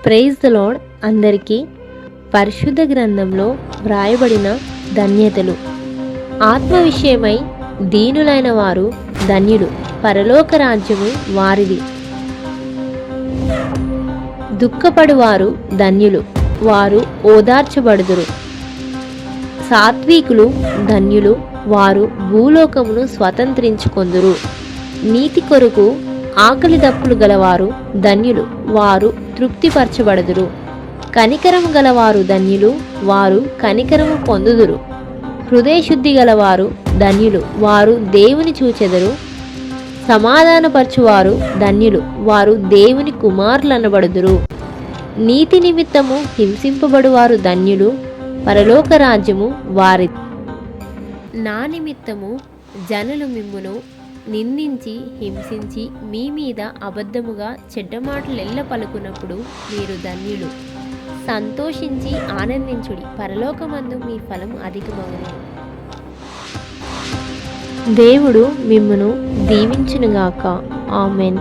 Praise the lord. అందరికీ పరిశుద్ధ గ్రంథంలో వ్రాయబడిన ధన్యతలు. ఆత్మ విషయమై దీనులైన వారు ధన్యులు, పరలోక రాజ్యము వారిది. దుఃఖపడువారు ధన్యులు, వారు ఓదార్చబడుదురు. సాత్వికులు ధన్యులు, వారు భూలోకమును స్వతంత్రించుకొందురు. నీతి కొరకు ఆకలి దప్పులు గలవారు ధన్యులు, వారు తృప్తిపరచబడుదురు. కనికరము గలవారు ధన్యులు, వారు కనికరము పొందుదురు. హృదయశుద్ధి గలవారు ధన్యులు, వారు దేవుని చూచెదరు. సమాధానపరచువారు ధన్యులు, వారు దేవుని కుమారులనబడుదురు. నీతి నిమిత్తము హింసింపబడువారు ధన్యులు, పరలోక రాజ్యము వారిది. నా నిమిత్తము జనులు మిమ్మును నిందించి హింసించి మీ మీద అబద్ధముగా చెడ్డ మాటలెల్ల పలుకున్నప్పుడు మీరు ధన్యులు. సంతోషించి ఆనందించుడి, పరలోకమందు మీ ఫలం అధికమగును. దేవుడు మిమ్మును దీవించునుగాక. ఆమెన్.